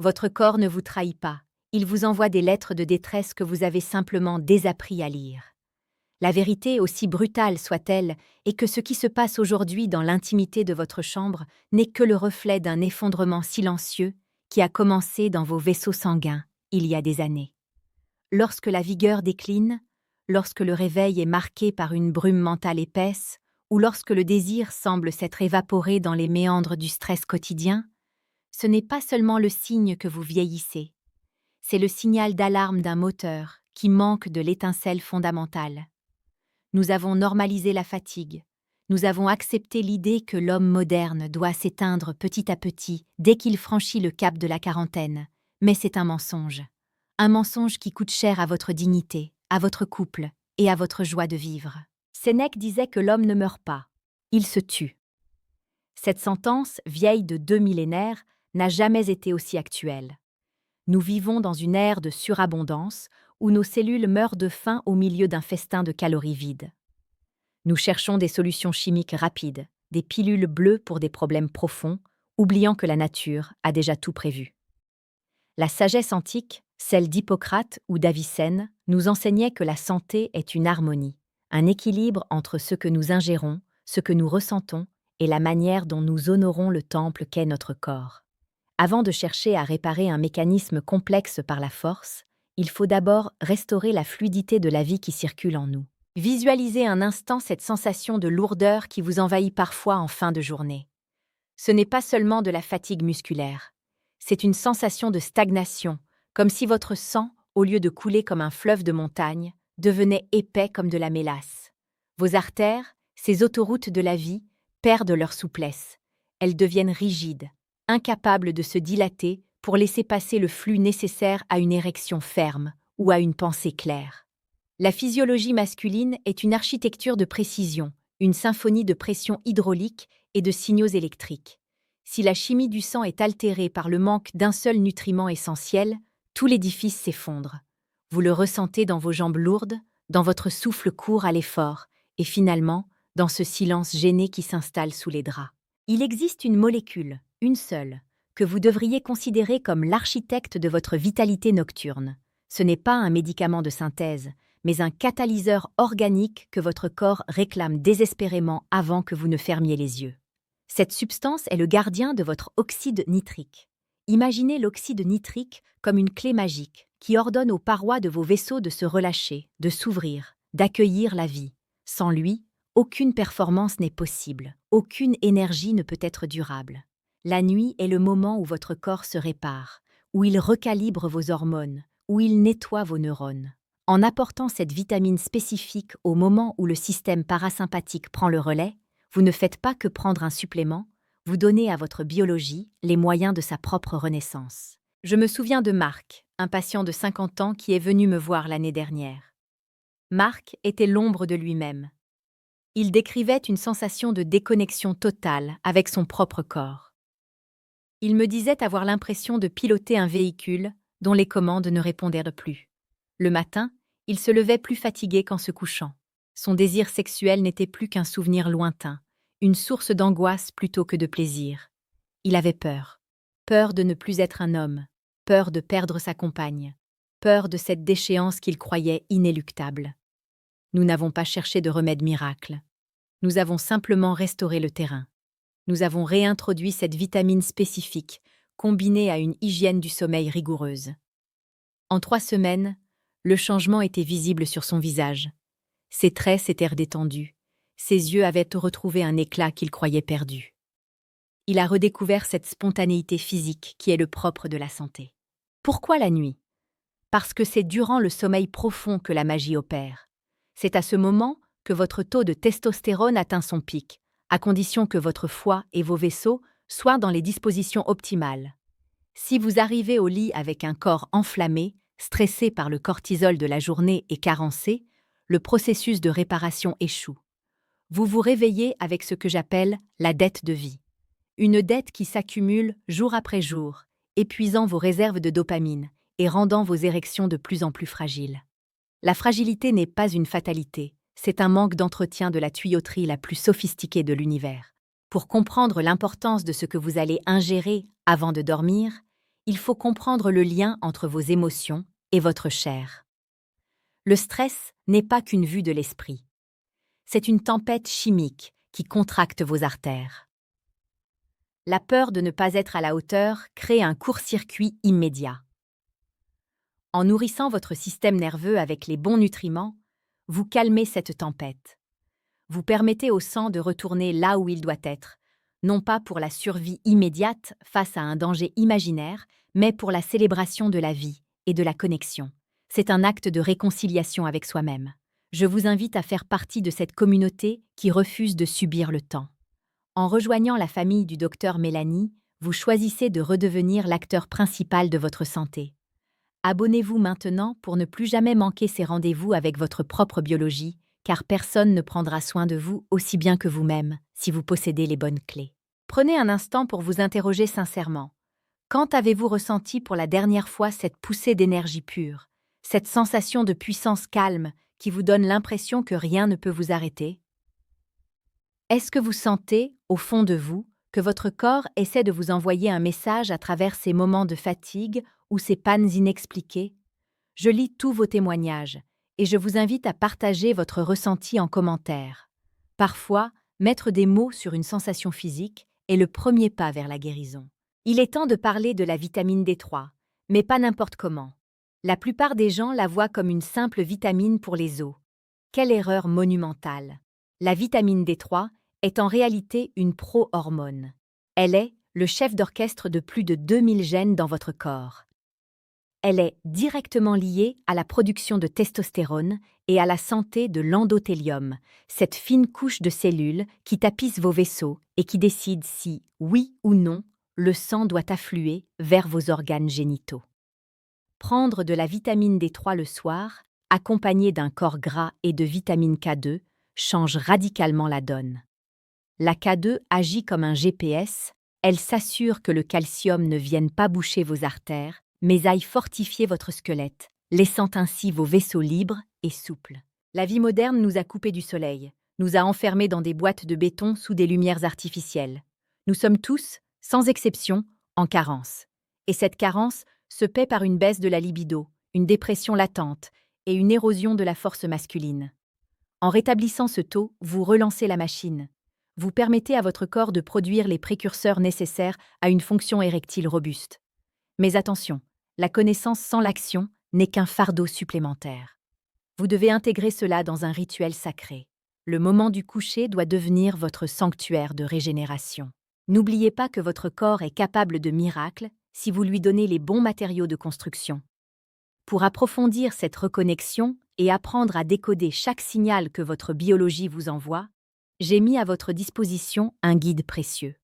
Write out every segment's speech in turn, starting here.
Votre corps ne vous trahit pas, il vous envoie des lettres de détresse que vous avez simplement désappris à lire. La vérité, aussi brutale soit-elle, est que ce qui se passe aujourd'hui dans l'intimité de votre chambre n'est que le reflet d'un effondrement silencieux qui a commencé dans vos vaisseaux sanguins il y a des années. Lorsque la vigueur décline, lorsque le réveil est marqué par une brume mentale épaisse, ou lorsque le désir semble s'être évaporé dans les méandres du stress quotidien, ce n'est pas seulement le signe que vous vieillissez, c'est le signal d'alarme d'un moteur qui manque de l'étincelle fondamentale. Nous avons normalisé la fatigue. Nous avons accepté l'idée que l'homme moderne doit s'éteindre petit à petit dès qu'il franchit le cap de la quarantaine. Mais c'est un mensonge. Un mensonge qui coûte cher à votre dignité, à votre couple et à votre joie de vivre. Sénèque disait que l'homme ne meurt pas, il se tue. Cette sentence, vieille de 2 millénaires, n'a jamais été aussi actuelle. Nous vivons dans une ère de surabondance où nos cellules meurent de faim au milieu d'un festin de calories vides. Nous cherchons des solutions chimiques rapides, des pilules bleues pour des problèmes profonds, oubliant que la nature a déjà tout prévu. La sagesse antique, celle d'Hippocrate ou d'Avicenne, nous enseignait que la santé est une harmonie, un équilibre entre ce que nous ingérons, ce que nous ressentons et la manière dont nous honorons le temple qu'est notre corps. Avant de chercher à réparer un mécanisme complexe par la force, il faut d'abord restaurer la fluidité de la vie qui circule en nous. Visualisez un instant cette sensation de lourdeur qui vous envahit parfois en fin de journée. Ce n'est pas seulement de la fatigue musculaire, c'est une sensation de stagnation, comme si votre sang, au lieu de couler comme un fleuve de montagne, devenait épais comme de la mélasse. Vos artères, ces autoroutes de la vie, perdent leur souplesse. Elles deviennent rigides, incapables de se dilater pour laisser passer le flux nécessaire à une érection ferme ou à une pensée claire. La physiologie masculine est une architecture de précision, une symphonie de pression hydraulique et de signaux électriques. Si la chimie du sang est altérée par le manque d'un seul nutriment essentiel, tout l'édifice s'effondre. Vous le ressentez dans vos jambes lourdes, dans votre souffle court à l'effort, et finalement, dans ce silence gêné qui s'installe sous les draps. Il existe une molécule, une seule, que vous devriez considérer comme l'architecte de votre vitalité nocturne. Ce n'est pas un médicament de synthèse, mais un catalyseur organique que votre corps réclame désespérément avant que vous ne fermiez les yeux. Cette substance est le gardien de votre oxyde nitrique. Imaginez l'oxyde nitrique comme une clé magique qui ordonne aux parois de vos vaisseaux de se relâcher, de s'ouvrir, d'accueillir la vie. Sans lui, aucune performance n'est possible, aucune énergie ne peut être durable. La nuit est le moment où votre corps se répare, où il recalibre vos hormones, où il nettoie vos neurones. En apportant cette vitamine spécifique au moment où le système parasympathique prend le relais, vous ne faites pas que prendre un supplément, vous donnez à votre biologie les moyens de sa propre renaissance. Je me souviens de Marc, un patient de 50 ans qui est venu me voir l'année dernière. Marc était l'ombre de lui-même. Il décrivait une sensation de déconnexion totale avec son propre corps. Il me disait avoir l'impression de piloter un véhicule dont les commandes ne répondaient plus. Le matin, il se levait plus fatigué qu'en se couchant. Son désir sexuel n'était plus qu'un souvenir lointain, une source d'angoisse plutôt que de plaisir. Il avait peur. Peur de ne plus être un homme, peur de perdre sa compagne, peur de cette déchéance qu'il croyait inéluctable. Nous n'avons pas cherché de remède miracle. Nous avons simplement restauré le terrain. Nous avons réintroduit cette vitamine spécifique, combinée à une hygiène du sommeil rigoureuse. En 3 semaines, le changement était visible sur son visage. Ses traits s'étaient détendus. Ses yeux avaient retrouvé un éclat qu'il croyait perdu. Il a redécouvert cette spontanéité physique qui est le propre de la santé. Pourquoi la nuit? Parce que c'est durant le sommeil profond que la magie opère. C'est à ce moment que votre taux de testostérone atteint son pic, à condition que votre foie et vos vaisseaux soient dans les dispositions optimales. Si vous arrivez au lit avec un corps enflammé, stressé par le cortisol de la journée et carencé, le processus de réparation échoue. Vous vous réveillez avec ce que j'appelle la dette de vie. Une dette qui s'accumule jour après jour, épuisant vos réserves de dopamine et rendant vos érections de plus en plus fragiles. La fragilité n'est pas une fatalité, c'est un manque d'entretien de la tuyauterie la plus sophistiquée de l'univers. Pour comprendre l'importance de ce que vous allez ingérer avant de dormir, il faut comprendre le lien entre vos émotions et votre chair. Le stress n'est pas qu'une vue de l'esprit. C'est une tempête chimique qui contracte vos artères. La peur de ne pas être à la hauteur crée un court-circuit immédiat. En nourrissant votre système nerveux avec les bons nutriments, vous calmez cette tempête. Vous permettez au sang de retourner là où il doit être, non pas pour la survie immédiate face à un danger imaginaire, mais pour la célébration de la vie et de la connexion. C'est un acte de réconciliation avec soi-même. Je vous invite à faire partie de cette communauté qui refuse de subir le temps. En rejoignant la famille du docteur Mélanie, vous choisissez de redevenir l'acteur principal de votre santé. Abonnez-vous maintenant pour ne plus jamais manquer ces rendez-vous avec votre propre biologie, car personne ne prendra soin de vous aussi bien que vous-même si vous possédez les bonnes clés. Prenez un instant pour vous interroger sincèrement. Quand avez-vous ressenti pour la dernière fois cette poussée d'énergie pure, cette sensation de puissance calme qui vous donne l'impression que rien ne peut vous arrêter? Est-ce que vous sentez, au fond de vous, que votre corps essaie de vous envoyer un message à travers ces moments de fatigue ou ces pannes inexpliquées? Je lis tous vos témoignages et je vous invite à partager votre ressenti en commentaire. Parfois, mettre des mots sur une sensation physique est le premier pas vers la guérison. Il est temps de parler de la vitamine D3, mais pas n'importe comment. La plupart des gens la voient comme une simple vitamine pour les os. Quelle erreur monumentale! La vitamine D3 est en réalité une pro-hormone. Elle est le chef d'orchestre de plus de 2000 gènes dans votre corps. Elle est directement liée à la production de testostérone et à la santé de l'endothélium, cette fine couche de cellules qui tapisse vos vaisseaux et qui décide si, oui ou non, le sang doit affluer vers vos organes génitaux. Prendre de la vitamine D3 le soir, accompagné d'un corps gras et de vitamine K2, change radicalement la donne. La K2 agit comme un GPS, elle s'assure que le calcium ne vienne pas boucher vos artères, mais aille fortifier votre squelette, laissant ainsi vos vaisseaux libres et souples. La vie moderne nous a coupés du soleil, nous a enfermés dans des boîtes de béton sous des lumières artificielles. Nous sommes tous, sans exception, en carence. Et cette carence se paie par une baisse de la libido, une dépression latente et une érosion de la force masculine. En rétablissant ce taux, vous relancez la machine. Vous permettez à votre corps de produire les précurseurs nécessaires à une fonction érectile robuste. Mais attention, la connaissance sans l'action n'est qu'un fardeau supplémentaire. Vous devez intégrer cela dans un rituel sacré. Le moment du coucher doit devenir votre sanctuaire de régénération. N'oubliez pas que votre corps est capable de miracles si vous lui donnez les bons matériaux de construction. Pour approfondir cette reconnexion et apprendre à décoder chaque signal que votre biologie vous envoie, j'ai mis à votre disposition un guide précieux.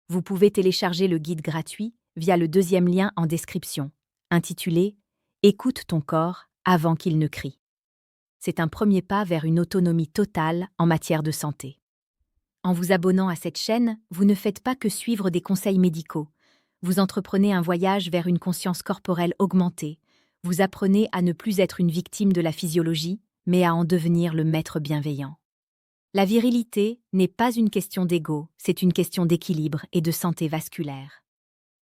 Vous pouvez télécharger le guide gratuit via le deuxième lien en description, intitulé « Écoute ton corps avant qu'il ne crie ». C'est un premier pas vers une autonomie totale en matière de santé. En vous abonnant à cette chaîne, vous ne faites pas que suivre des conseils médicaux. Vous entreprenez un voyage vers une conscience corporelle augmentée. Vous apprenez à ne plus être une victime de la physiologie, mais à en devenir le maître bienveillant. La virilité n'est pas une question d'ego, c'est une question d'équilibre et de santé vasculaire.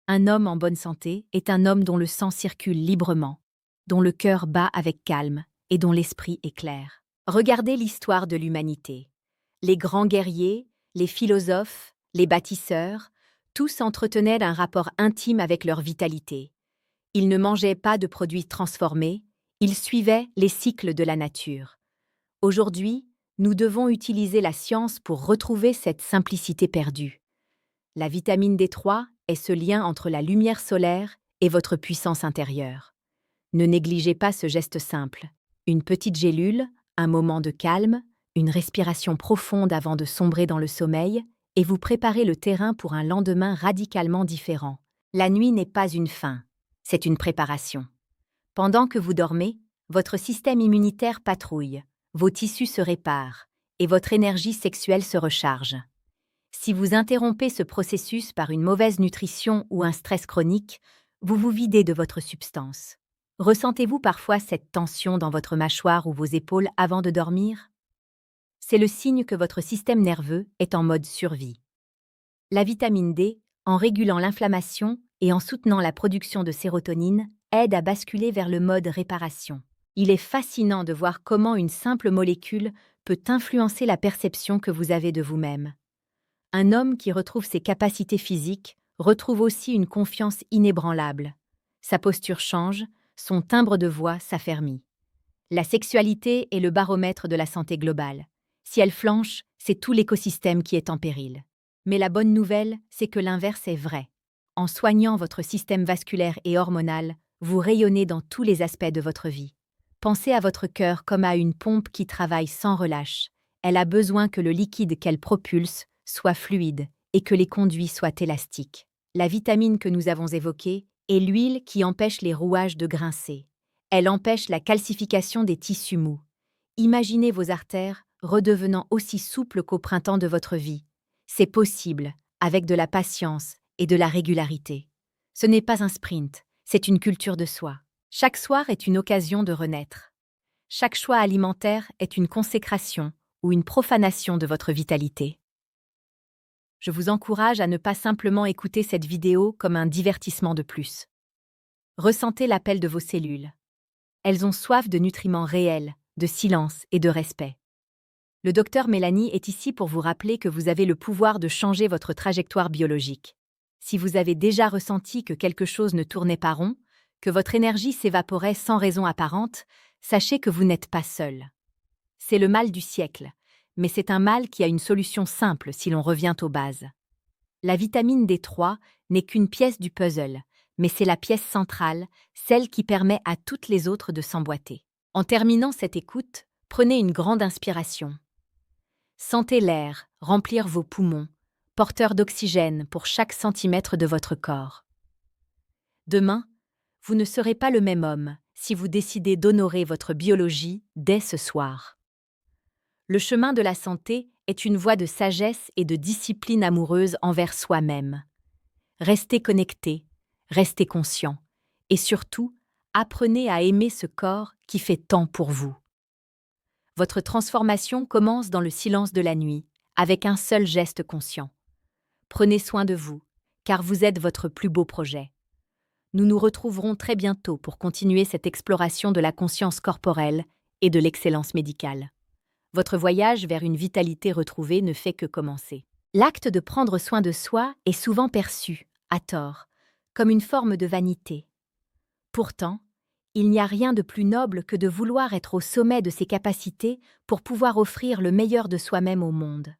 Un homme en bonne santé est un homme dont le sang circule librement, dont le cœur bat avec calme et dont l'esprit est clair. Regardez l'histoire de l'humanité. Les grands guerriers, les philosophes, les bâtisseurs, tous entretenaient un rapport intime avec leur vitalité. Ils ne mangeaient pas de produits transformés, ils suivaient les cycles de la nature. Aujourd'hui, nous devons utiliser la science pour retrouver cette simplicité perdue. La vitamine D3 est ce lien entre la lumière solaire et votre puissance intérieure. Ne négligez pas ce geste simple. Une petite gélule, un moment de calme, une respiration profonde avant de sombrer dans le sommeil, et vous préparez le terrain pour un lendemain radicalement différent. La nuit n'est pas une fin, c'est une préparation. Pendant que vous dormez, votre système immunitaire patrouille, vos tissus se réparent, et votre énergie sexuelle se recharge. Si vous interrompez ce processus par une mauvaise nutrition ou un stress chronique, vous vous videz de votre substance. Ressentez-vous parfois cette tension dans votre mâchoire ou vos épaules avant de dormir? C'est le signe que votre système nerveux est en mode survie. La vitamine D, en régulant l'inflammation, et en soutenant la production de sérotonine, aide à basculer vers le mode réparation. Il est fascinant de voir comment une simple molécule peut influencer la perception que vous avez de vous-même. Un homme qui retrouve ses capacités physiques retrouve aussi une confiance inébranlable. Sa posture change, son timbre de voix s'affermit. La sexualité est le baromètre de la santé globale. Si elle flanche, c'est tout l'écosystème qui est en péril. Mais la bonne nouvelle, c'est que l'inverse est vrai. En soignant votre système vasculaire et hormonal, vous rayonnez dans tous les aspects de votre vie. Pensez à votre cœur comme à une pompe qui travaille sans relâche. Elle a besoin que le liquide qu'elle propulse soit fluide et que les conduits soient élastiques. La vitamine que nous avons évoquée est l'huile qui empêche les rouages de grincer. Elle empêche la calcification des tissus mous. Imaginez vos artères redevenant aussi souples qu'au printemps de votre vie. C'est possible, avec de la patience et de la régularité. Ce n'est pas un sprint, c'est une culture de soi. Chaque soir est une occasion de renaître. Chaque choix alimentaire est une consécration ou une profanation de votre vitalité. Je vous encourage à ne pas simplement écouter cette vidéo comme un divertissement de plus. Ressentez l'appel de vos cellules. Elles ont soif de nutriments réels, de silence et de respect. Le docteur Mélanie est ici pour vous rappeler que vous avez le pouvoir de changer votre trajectoire biologique. Si vous avez déjà ressenti que quelque chose ne tournait pas rond, que votre énergie s'évaporait sans raison apparente, sachez que vous n'êtes pas seul. C'est le mal du siècle, mais c'est un mal qui a une solution simple si l'on revient aux bases. La vitamine D3 n'est qu'une pièce du puzzle, mais c'est la pièce centrale, celle qui permet à toutes les autres de s'emboîter. En terminant cette écoute, prenez une grande inspiration. Sentez l'air remplir vos poumons, porteurs d'oxygène pour chaque centimètre de votre corps. Demain, vous ne serez pas le même homme si vous décidez d'honorer votre biologie dès ce soir. Le chemin de la santé est une voie de sagesse et de discipline amoureuse envers soi-même. Restez connecté, restez conscient, et surtout, apprenez à aimer ce corps qui fait tant pour vous. Votre transformation commence dans le silence de la nuit, avec un seul geste conscient. Prenez soin de vous, car vous êtes votre plus beau projet. Nous nous retrouverons très bientôt pour continuer cette exploration de la conscience corporelle et de l'excellence médicale. Votre voyage vers une vitalité retrouvée ne fait que commencer. L'acte de prendre soin de soi est souvent perçu, à tort, comme une forme de vanité. Pourtant, il n'y a rien de plus noble que de vouloir être au sommet de ses capacités pour pouvoir offrir le meilleur de soi-même au monde.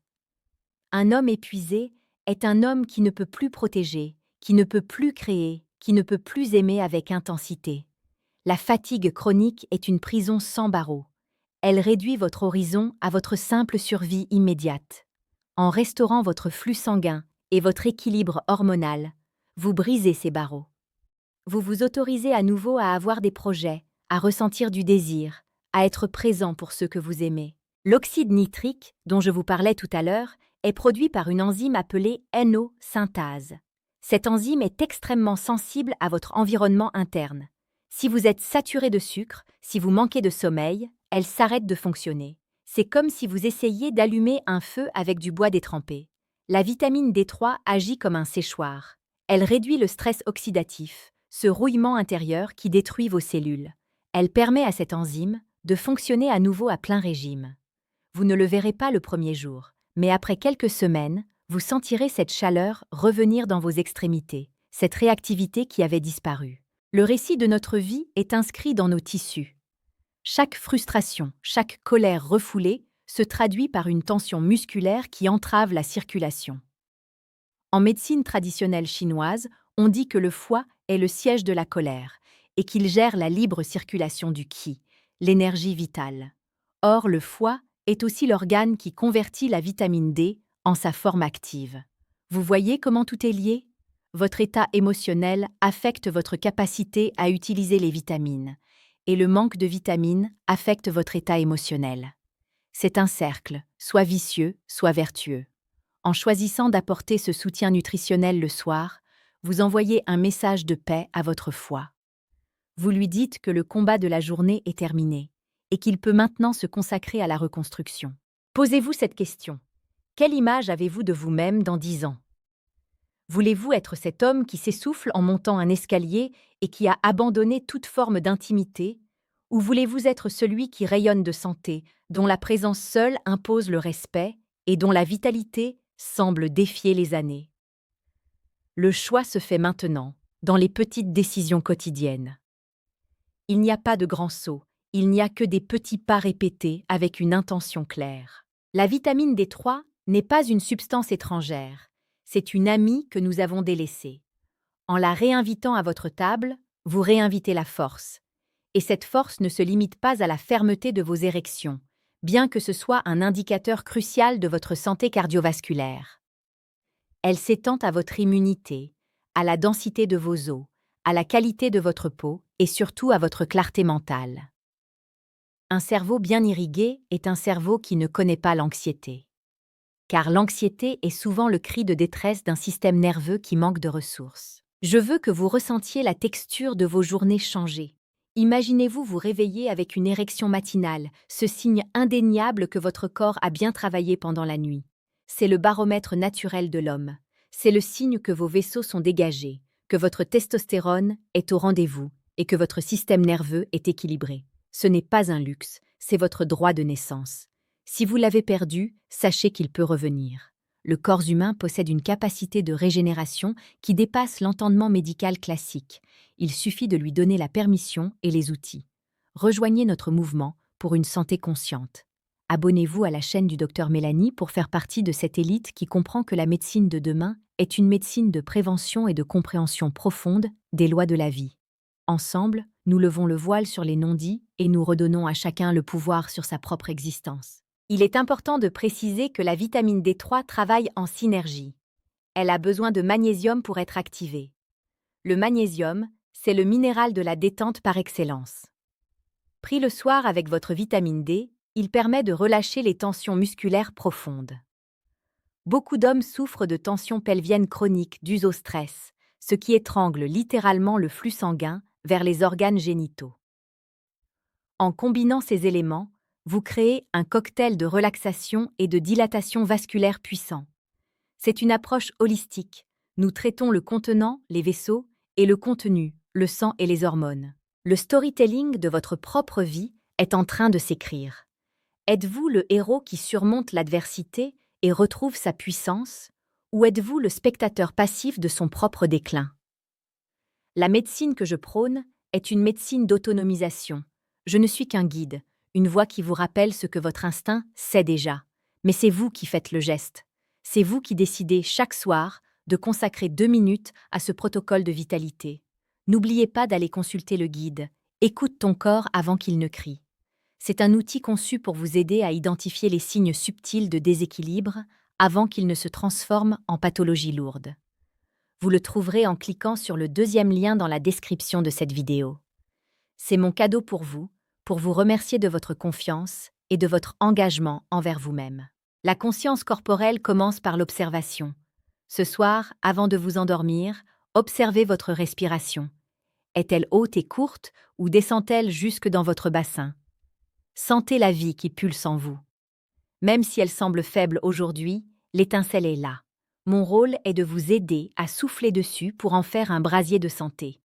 Un homme épuisé est un homme qui ne peut plus protéger, qui ne peut plus créer, qui ne peut plus aimer avec intensité. La fatigue chronique est une prison sans barreaux. Elle réduit votre horizon à votre simple survie immédiate. En restaurant votre flux sanguin et votre équilibre hormonal, vous brisez ces barreaux. Vous vous autorisez à nouveau à avoir des projets, à ressentir du désir, à être présent pour ceux que vous aimez. L'oxyde nitrique, dont je vous parlais tout à l'heure, est produit par une enzyme appelée NO-synthase. Cette enzyme est extrêmement sensible à votre environnement interne. Si vous êtes saturé de sucre, si vous manquez de sommeil, elle s'arrête de fonctionner. C'est comme si vous essayiez d'allumer un feu avec du bois détrempé. La vitamine D3 agit comme un séchoir. Elle réduit le stress oxydatif, ce rouillement intérieur qui détruit vos cellules. Elle permet à cette enzyme de fonctionner à nouveau à plein régime. Vous ne le verrez pas le premier jour, mais après quelques semaines, vous sentirez cette chaleur revenir dans vos extrémités, cette réactivité qui avait disparu. Le récit de notre vie est inscrit dans nos tissus. Chaque frustration, chaque colère refoulée se traduit par une tension musculaire qui entrave la circulation. En médecine traditionnelle chinoise, on dit que le foie est le siège de la colère et qu'il gère la libre circulation du qi, l'énergie vitale. Or, le foie est aussi l'organe qui convertit la vitamine D en sa forme active. Vous voyez comment tout est lié? Votre état émotionnel affecte votre capacité à utiliser les vitamines, et le manque de vitamines affecte votre état émotionnel. C'est un cercle, soit vicieux, soit vertueux. En choisissant d'apporter ce soutien nutritionnel le soir, vous envoyez un message de paix à votre foie. Vous lui dites que le combat de la journée est terminé et qu'il peut maintenant se consacrer à la reconstruction. Posez-vous cette question. Quelle image avez-vous de vous-même dans 10 ans? Voulez-vous être cet homme qui s'essouffle en montant un escalier et qui a abandonné toute forme d'intimité? Ou voulez-vous être celui qui rayonne de santé, dont la présence seule impose le respect et dont la vitalité semble défier les années? Le choix se fait maintenant, dans les petites décisions quotidiennes. Il n'y a pas de grands sauts, il n'y a que des petits pas répétés avec une intention claire. La vitamine D3 n'est pas une substance étrangère, c'est une amie que nous avons délaissée. En la réinvitant à votre table, vous réinvitez la force. Et cette force ne se limite pas à la fermeté de vos érections, bien que ce soit un indicateur crucial de votre santé cardiovasculaire. Elle s'étend à votre immunité, à la densité de vos os, à la qualité de votre peau et surtout à votre clarté mentale. Un cerveau bien irrigué est un cerveau qui ne connaît pas l'anxiété. Car l'anxiété est souvent le cri de détresse d'un système nerveux qui manque de ressources. Je veux que vous ressentiez la texture de vos journées changer. Imaginez-vous vous réveiller avec une érection matinale, ce signe indéniable que votre corps a bien travaillé pendant la nuit. C'est le baromètre naturel de l'homme. C'est le signe que vos vaisseaux sont dégagés, que votre testostérone est au rendez-vous et que votre système nerveux est équilibré. Ce n'est pas un luxe, c'est votre droit de naissance. Si vous l'avez perdu, sachez qu'il peut revenir. Le corps humain possède une capacité de régénération qui dépasse l'entendement médical classique. Il suffit de lui donner la permission et les outils. Rejoignez notre mouvement pour une santé consciente. Abonnez-vous à la chaîne du Dr Mélanie pour faire partie de cette élite qui comprend que la médecine de demain est une médecine de prévention et de compréhension profonde des lois de la vie. Ensemble, nous levons le voile sur les non-dits et nous redonnons à chacun le pouvoir sur sa propre existence. Il est important de préciser que la vitamine D3 travaille en synergie. Elle a besoin de magnésium pour être activée. Le magnésium, c'est le minéral de la détente par excellence. Pris le soir avec votre vitamine D, il permet de relâcher les tensions musculaires profondes. Beaucoup d'hommes souffrent de tensions pelviennes chroniques dues au stress, ce qui étrangle littéralement le flux sanguin vers les organes génitaux. En combinant ces éléments, vous créez un cocktail de relaxation et de dilatation vasculaire puissant. C'est une approche holistique. Nous traitons le contenant, les vaisseaux, et le contenu, le sang et les hormones. Le storytelling de votre propre vie est en train de s'écrire. Êtes-vous le héros qui surmonte l'adversité et retrouve sa puissance, ou êtes-vous le spectateur passif de son propre déclin? La médecine que je prône est une médecine d'autonomisation. Je ne suis qu'un guide, une voix qui vous rappelle ce que votre instinct sait déjà. Mais c'est vous qui faites le geste. C'est vous qui décidez chaque soir de consacrer 2 minutes à ce protocole de vitalité. N'oubliez pas d'aller consulter le guide. Écoute ton corps avant qu'il ne crie. C'est un outil conçu pour vous aider à identifier les signes subtils de déséquilibre avant qu'ils ne se transforment en pathologie lourde. Vous le trouverez en cliquant sur le 2e lien dans la description de cette vidéo. C'est mon cadeau pour vous remercier de votre confiance et de votre engagement envers vous-même. La conscience corporelle commence par l'observation. Ce soir, avant de vous endormir, observez votre respiration. Est-elle haute et courte ou descend-elle jusque dans votre bassin? Sentez la vie qui pulse en vous. Même si elle semble faible aujourd'hui, l'étincelle est là. Mon rôle est de vous aider à souffler dessus pour en faire un brasier de santé.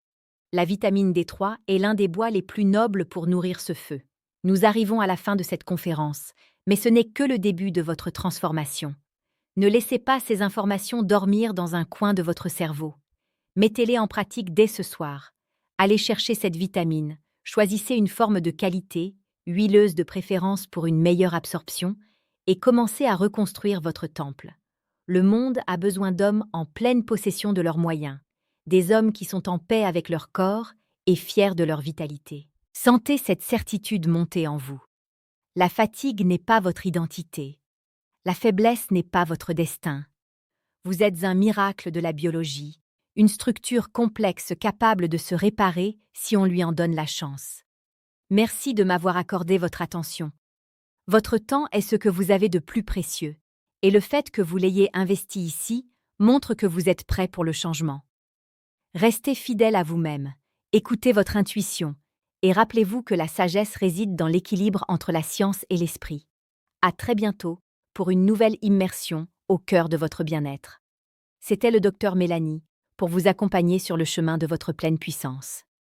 La vitamine D3 est l'un des bois les plus nobles pour nourrir ce feu. Nous arrivons à la fin de cette conférence, mais ce n'est que le début de votre transformation. Ne laissez pas ces informations dormir dans un coin de votre cerveau. Mettez-les en pratique dès ce soir. Allez chercher cette vitamine, choisissez une forme de qualité, huileuse de préférence pour une meilleure absorption, et commencez à reconstruire votre temple. Le monde a besoin d'hommes en pleine possession de leurs moyens, des hommes qui sont en paix avec leur corps et fiers de leur vitalité. Sentez cette certitude monter en vous. La fatigue n'est pas votre identité. La faiblesse n'est pas votre destin. Vous êtes un miracle de la biologie, une structure complexe capable de se réparer si on lui en donne la chance. Merci de m'avoir accordé votre attention. Votre temps est ce que vous avez de plus précieux, et le fait que vous l'ayez investi ici montre que vous êtes prêt pour le changement. Restez fidèle à vous-même, écoutez votre intuition, et rappelez-vous que la sagesse réside dans l'équilibre entre la science et l'esprit. À très bientôt pour une nouvelle immersion au cœur de votre bien-être. C'était le docteur Mélanie, pour vous accompagner sur le chemin de votre pleine puissance.